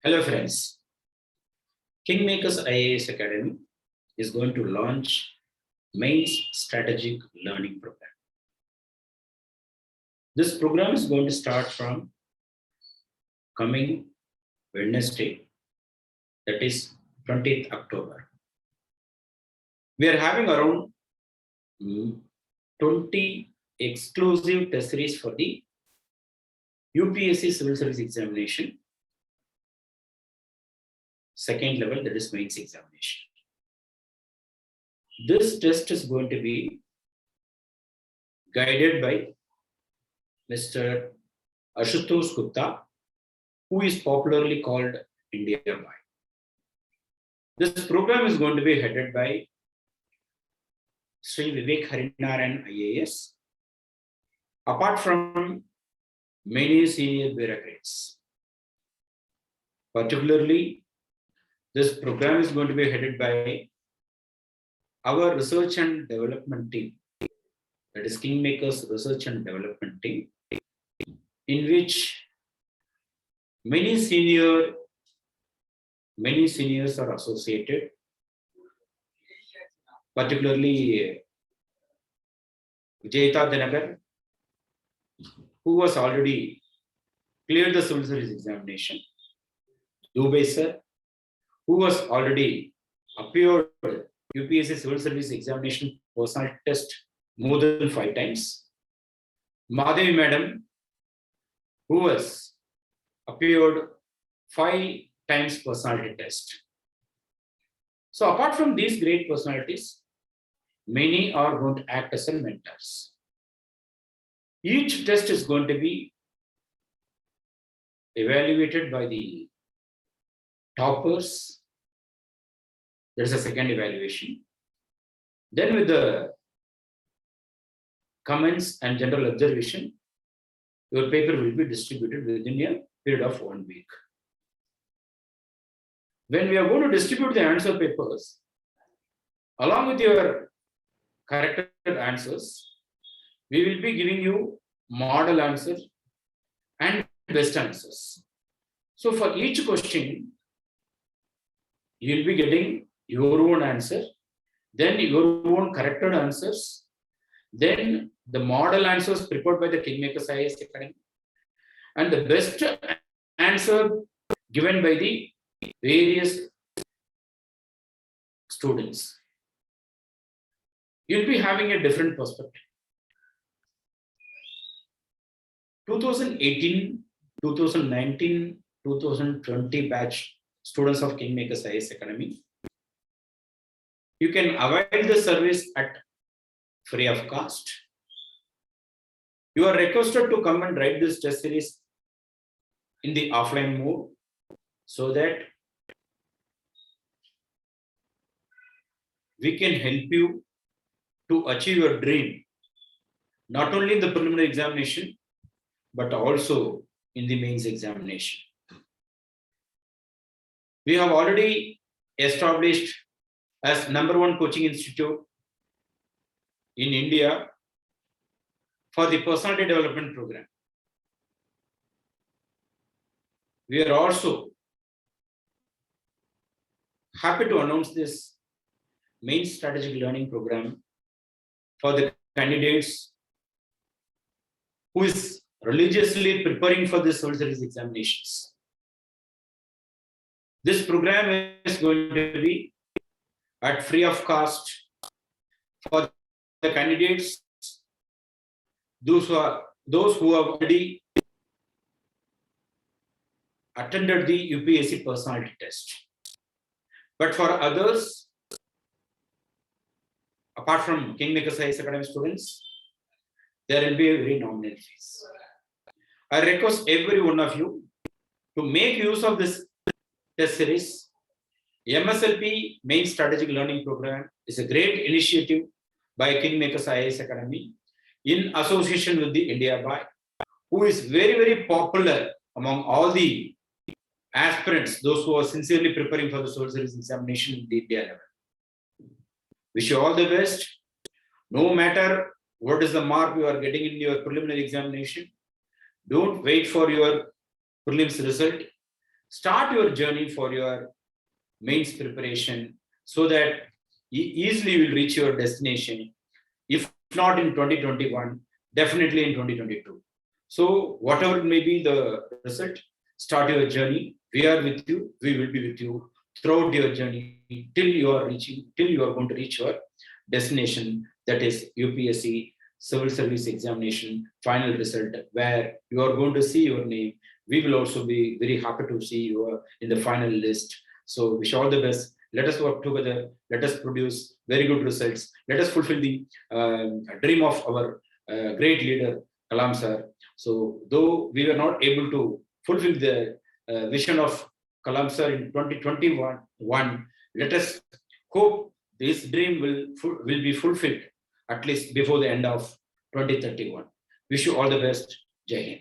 Hello friends, Kingmakers IAS Academy is going to launch Mains Strategic Learning Program. This program is going to start from coming Wednesday, that is 20th October. We are having around 20 exclusive test series for the UPSC Civil Service Examination, second level, that is mains examination. This test is going to be guided by Mr. Ashutosh Gupta, who is popularly called India Boy. This program is going to be headed by Sri Vivek Harinaran IAS, apart from many senior bureaucrats. Particularly, this program is going to be headed by our research and development team, that is Kingmakers Research and Development Team, in which many seniors are associated, particularly Vijayta Dinagar, who was already cleared the civil service examination, Dubey sir, who was already appeared UPSC Civil Service Examination personality test more than 5 times, Madhavi madam, who was appeared 5 times personality test. So apart from these great personalities, many are going to act as mentors. Each test is going to be evaluated by the toppers. There is a second evaluation. Then with the comments and general observation, your paper will be distributed within a period of 1 week. When we are going to distribute the answer papers, along with your corrected answers, we will be giving you model answers and best answers. So for each question, you will be getting your own answer, then your own corrected answers, then the model answers prepared by the Kingmakers IAS Academy, and the best answer given by the various students. You'll be having a different perspective. 2018, 2019, 2020 batch students of Kingmakers IAS Academy, you can avail the service at free of cost. You are requested to come and write this test series in the offline mode so that we can help you to achieve your dream, not only in the preliminary examination, but also in the mains examination. We have already established as #1 coaching institute in India for the personality development program. We are also happy to announce this main strategic learning program for the candidates who is religiously preparing for the civil service examinations. This program is going to be at free of cost for the candidates, those who have already attended the UPSC personality test. But for others, apart from Kingmakers IAS Academy students, there will be a very nominal fees. I request every one of you to make use of this test series. MSLP Main Strategic Learning Program is a great initiative by Kingmakers IAS Academy in association with the India Boy, who is very, very popular among all the aspirants, those who are sincerely preparing for the civil service examination in the India level. Wish you all the best. No matter what is the mark you are getting in your preliminary examination, don't wait for your prelims result. start your journey for your mains preparation so that easily you will reach your destination. If not in 2021, definitely in 2022. So whatever may be the result, start your journey. We are with you. We will be with you throughout your journey till you are going to reach your destination, that is UPSC Civil Service Examination final result, where you are going to see your name. We will also be very happy to see you in the final list. So wish all the best. Let us work together. Let us produce very good results. Let us fulfill the dream of our great leader, Kalam sir. So though we were not able to fulfill the vision of Kalam sir in 2021, let us hope this dream will be fulfilled at least before the end of 2031. Wish you all the best. Jai Hind.